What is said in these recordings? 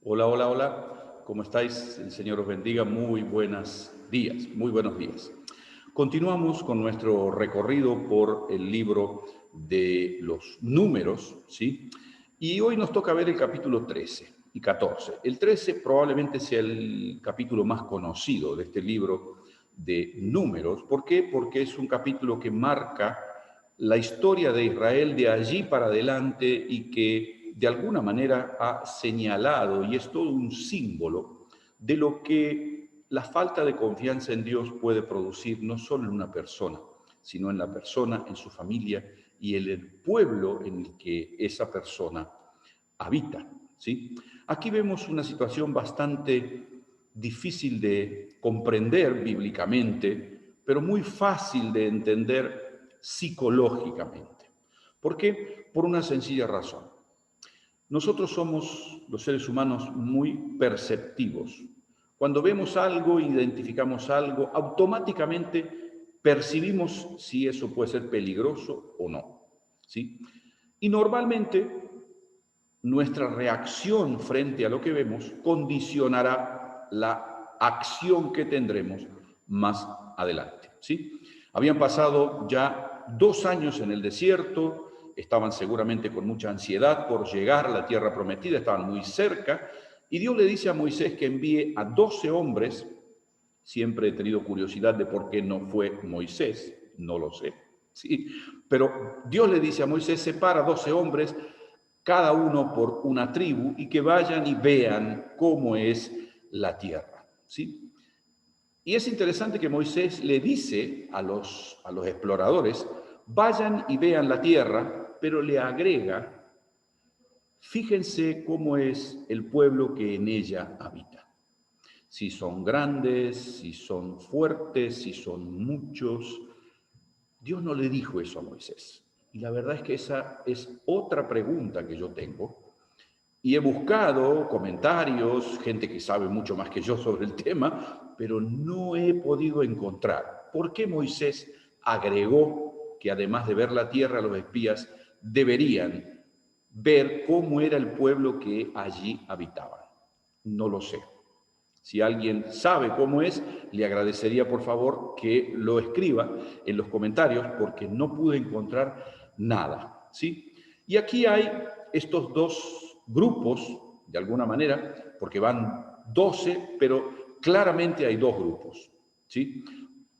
Hola, hola, hola. ¿Cómo estáis? El Señor os bendiga. Muy buenos días, muy buenos días. Continuamos con nuestro recorrido por el libro de los números, ¿sí? Y hoy nos toca ver el capítulo 13 y 14. El 13 probablemente sea el capítulo más conocido de este libro de números. ¿Por qué? Porque es un capítulo que marca la historia de Israel de allí para adelante y que de alguna manera ha señalado y es todo un símbolo de lo que la falta de confianza en Dios puede producir no solo en una persona, sino en la persona, en su familia y en el pueblo en el que esa persona habita, ¿sí? Aquí vemos una situación bastante difícil de comprender bíblicamente, pero muy fácil de entender psicológicamente. ¿Por qué? Por una sencilla razón. Nosotros somos, los seres humanos, muy perceptivos. Cuando vemos algo, identificamos algo, automáticamente percibimos si eso puede ser peligroso o no, ¿sí? Y normalmente nuestra reacción frente a lo que vemos condicionará la acción que tendremos más adelante, ¿sí? Habían pasado ya 2 años en el desierto, estaban seguramente con mucha ansiedad por llegar a la tierra prometida, estaban muy cerca, y Dios le dice a Moisés que envíe a 12 hombres. Siempre he tenido curiosidad de por qué no fue Moisés, no lo sé, ¿sí? Pero Dios le dice a Moisés, separa 12 hombres, cada uno por una tribu, y que vayan y vean cómo es la tierra, ¿sí? Y es interesante que Moisés le dice a los exploradores, vayan y vean la tierra, pero le agrega, fíjense cómo es el pueblo que en ella habita. Si son grandes, si son fuertes, si son muchos. Dios no le dijo eso a Moisés. Y la verdad es que esa es otra pregunta que yo tengo. Y he buscado comentarios, gente que sabe mucho más que yo sobre el tema, pero no he podido encontrar por qué Moisés agregó que además de ver la tierra, los espías deberían ver cómo era el pueblo que allí habitaba. No lo sé. Si alguien sabe cómo es, le agradecería por favor que lo escriba en los comentarios porque no pude encontrar nada, ¿sí? Y aquí hay estos dos grupos, de alguna manera, porque van 12, pero claramente hay dos grupos, ¿sí?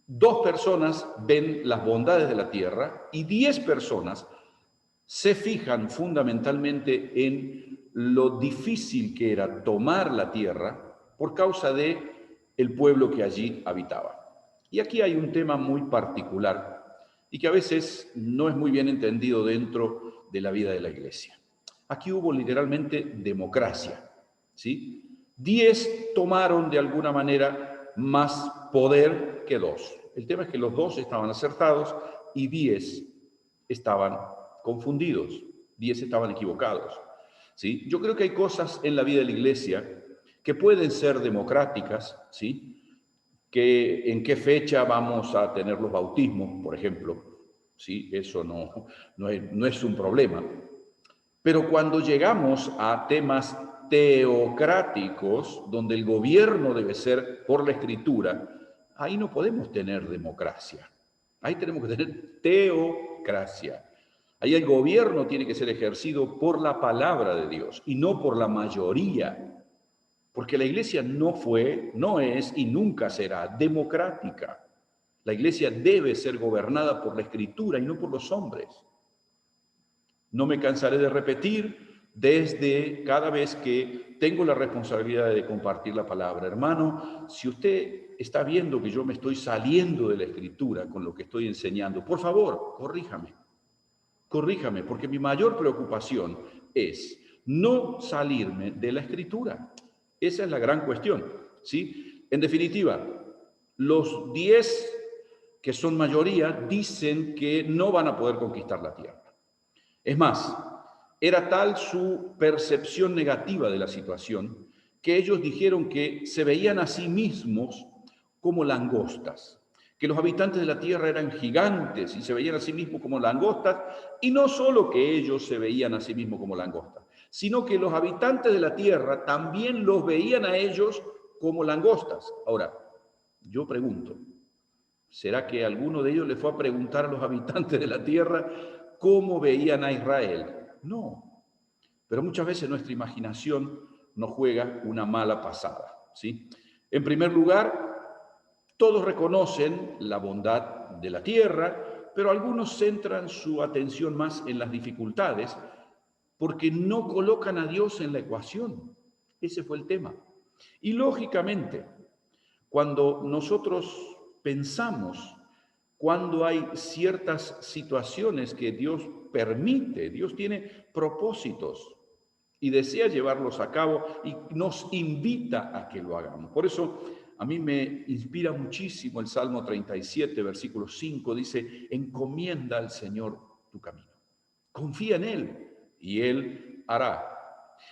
2 personas ven las bondades de la tierra y 10 personas se fijan fundamentalmente en lo difícil que era tomar la tierra por causa de el pueblo que allí habitaba. Y aquí hay un tema muy particular y que a veces no es muy bien entendido dentro de la vida de la iglesia. Aquí hubo literalmente democracia, ¿sí? 10 tomaron de alguna manera más poder que 2. El tema es que los 2 estaban acertados y 10 estaban confundidos, 10 estaban equivocados, ¿sí? Yo creo que hay cosas en la vida de la iglesia que pueden ser democráticas, ¿sí? Que en qué fecha vamos a tener los bautismos, por ejemplo, ¿sí? Eso no es un problema. Pero cuando llegamos a temas teocráticos, donde el gobierno debe ser por la escritura, ahí no podemos tener democracia. Ahí tenemos que tener teocracia. Ahí el gobierno tiene que ser ejercido por la palabra de Dios y no por la mayoría. Porque la iglesia no fue, no es y nunca será democrática. La iglesia debe ser gobernada por la escritura y no por los hombres. No me cansaré de repetir desde cada vez que tengo la responsabilidad de compartir la palabra. Hermano, si usted está viendo que yo me estoy saliendo de la escritura con lo que estoy enseñando, por favor, corríjame, porque mi mayor preocupación es no salirme de la escritura. Esa es la gran cuestión, ¿sí? En definitiva, los 10 que son mayoría dicen que no van a poder conquistar la tierra. Es más, era tal su percepción negativa de la situación que ellos dijeron que se veían a sí mismos como langostas, que los habitantes de la tierra eran gigantes y se veían a sí mismos como langostas, y no solo que ellos se veían a sí mismos como langostas, sino que los habitantes de la tierra también los veían a ellos como langostas. Ahora, yo pregunto, ¿será que alguno de ellos le fue a preguntar a los habitantes de la tierra cómo veían a Israel? No, pero muchas veces nuestra imaginación nos juega una mala pasada, ¿sí? En primer lugar, todos reconocen la bondad de la tierra, pero algunos centran su atención más en las dificultades porque no colocan a Dios en la ecuación. Ese fue el tema. Y lógicamente, cuando nosotros pensamos, cuando hay ciertas situaciones que Dios permite, Dios tiene propósitos y desea llevarlos a cabo y nos invita a que lo hagamos. Por eso a mí me inspira muchísimo el Salmo 37, versículo 5, dice, encomienda al Señor tu camino. Confía en Él y Él hará.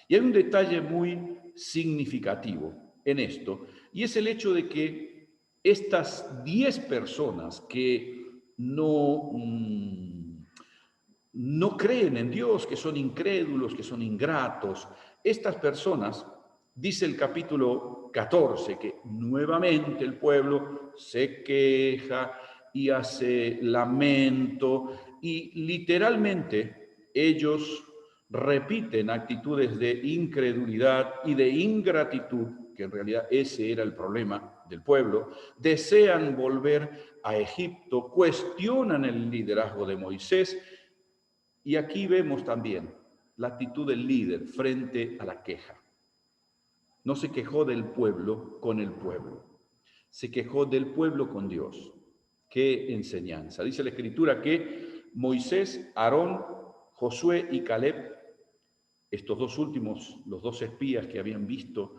Y hay un detalle muy significativo en esto, y es el hecho de que estas 10 personas que no creen en Dios, que son incrédulos, que son ingratos, estas personas, dice el capítulo 14, que nuevamente el pueblo se queja y hace lamento, y literalmente ellos repiten actitudes de incredulidad y de ingratitud, que en realidad ese era el problema del pueblo, desean volver a Egipto, cuestionan el liderazgo de Moisés, y aquí vemos también la actitud del líder frente a la queja. No se quejó del pueblo con el pueblo, se quejó del pueblo con Dios. ¡Qué enseñanza! Dice la Escritura que Moisés, Aarón, Josué y Caleb, estos dos últimos, los dos espías que habían visto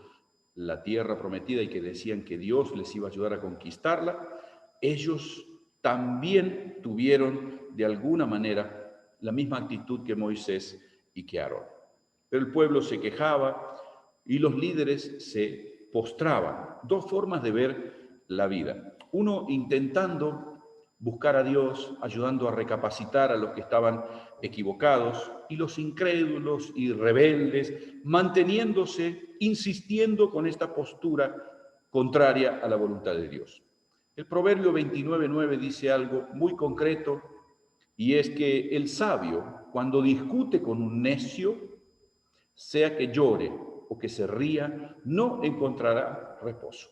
la tierra prometida y que decían que Dios les iba a ayudar a conquistarla, ellos también tuvieron de alguna manera la misma actitud que Moisés y que Aarón. Pero el pueblo se quejaba y los líderes se postraban. Dos formas de ver la vida. Uno intentando buscar a Dios, ayudando a recapacitar a los que estaban equivocados, y los incrédulos y rebeldes, manteniéndose, insistiendo con esta postura contraria a la voluntad de Dios. El Proverbio 29:9 dice algo muy concreto, y es que el sabio, cuando discute con un necio, sea que llore o que se ría, no encontrará reposo.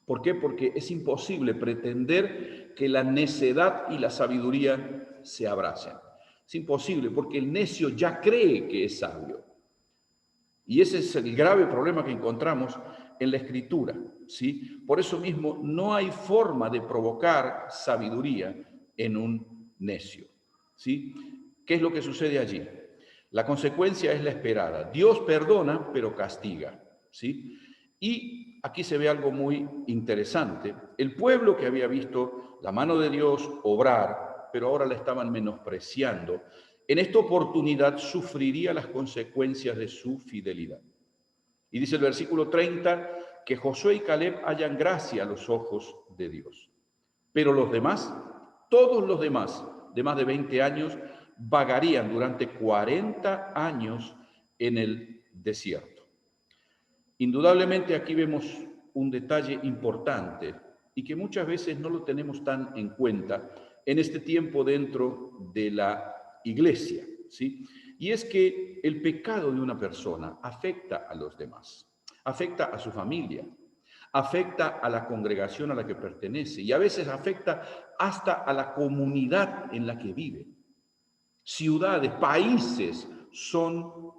¿Por qué? Porque es imposible pretender que la necedad y la sabiduría se abracen. Es imposible porque el necio ya cree que es sabio. Y ese es el grave problema que encontramos en la Escritura, ¿sí? Por eso mismo no hay forma de provocar sabiduría en un necio, ¿sí? ¿Qué es lo que sucede allí? La consecuencia es la esperada. Dios perdona, pero castiga, ¿sí? Y aquí se ve algo muy interesante. El pueblo que había visto la mano de Dios obrar, pero ahora la estaban menospreciando, en esta oportunidad sufriría las consecuencias de su fidelidad. Y dice el versículo 30 que Josué y Caleb hallan gracia a los ojos de Dios. Pero los demás, todos los demás, de más de 20 años, vagarían durante 40 años en el desierto. Indudablemente aquí vemos un detalle importante y que muchas veces no lo tenemos tan en cuenta en este tiempo dentro de la iglesia, ¿sí? Y es que el pecado de una persona afecta a los demás, afecta a su familia, afecta a la congregación a la que pertenece y a veces afecta hasta a la comunidad en la que vive. Ciudades, países son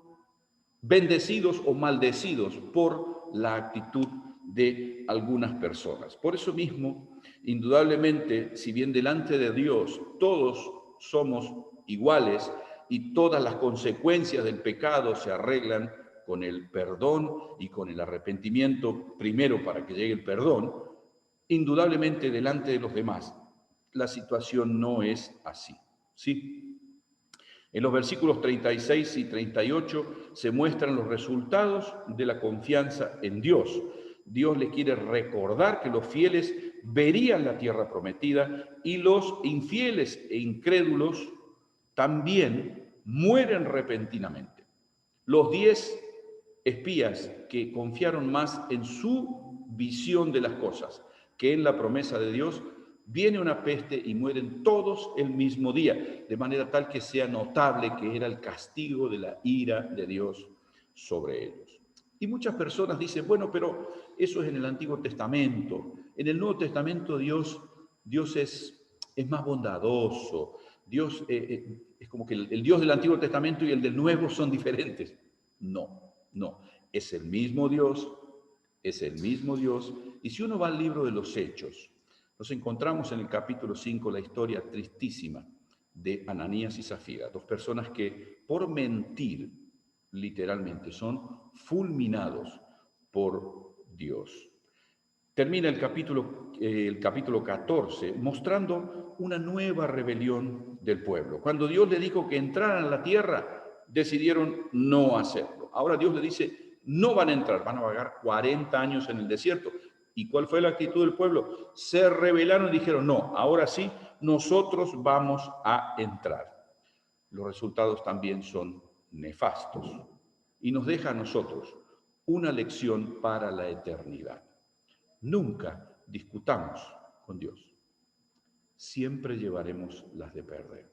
bendecidos o maldecidos por la actitud de algunas personas. Por eso mismo, indudablemente, si bien delante de Dios todos somos iguales y todas las consecuencias del pecado se arreglan con el perdón y con el arrepentimiento, primero para que llegue el perdón, indudablemente delante de los demás la situación no es así, ¿sí? En los versículos 36 y 38 se muestran los resultados de la confianza en Dios. Dios le quiere recordar que los fieles verían la tierra prometida y los infieles e incrédulos también mueren repentinamente. Los 10 espías que confiaron más en su visión de las cosas que en la promesa de Dios, viene una peste y mueren todos el mismo día, de manera tal que sea notable que era el castigo de la ira de Dios sobre ellos. Y muchas personas dicen, bueno, pero eso es en el Antiguo Testamento. En el Nuevo Testamento Dios es más bondadoso. Dios es como que el Dios del Antiguo Testamento y el del Nuevo son diferentes. No, no. Es el mismo Dios, es el mismo Dios. Y si uno va al libro de los Hechos, nos encontramos en el capítulo 5 la historia tristísima de Ananías y Zafira, dos personas que por mentir, literalmente, son fulminados por Dios. Termina el capítulo 14 mostrando una nueva rebelión del pueblo. Cuando Dios le dijo que entraran a la tierra, decidieron no hacerlo. Ahora Dios le dice, no van a entrar, van a vagar 40 años en el desierto. ¿Y cuál fue la actitud del pueblo? Se rebelaron y dijeron, no, ahora sí, nosotros vamos a entrar. Los resultados también son nefastos y nos deja a nosotros una lección para la eternidad. Nunca discutamos con Dios. Siempre llevaremos las de perder.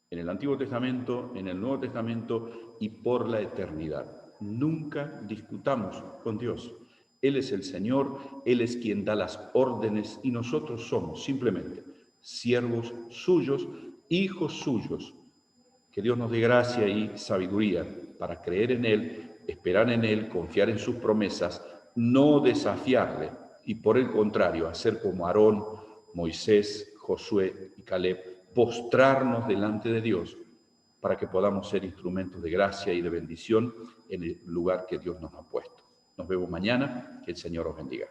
En el Antiguo Testamento, en el Nuevo Testamento y por la eternidad. Nunca discutamos con Dios. Él es el Señor, Él es quien da las órdenes y nosotros somos simplemente siervos suyos, hijos suyos. Que Dios nos dé gracia y sabiduría para creer en Él, esperar en Él, confiar en sus promesas, no desafiarle y por el contrario, hacer como Aarón, Moisés, Josué y Caleb, postrarnos delante de Dios para que podamos ser instrumentos de gracia y de bendición en el lugar que Dios nos ha puesto. Nos vemos mañana, que el Señor os bendiga.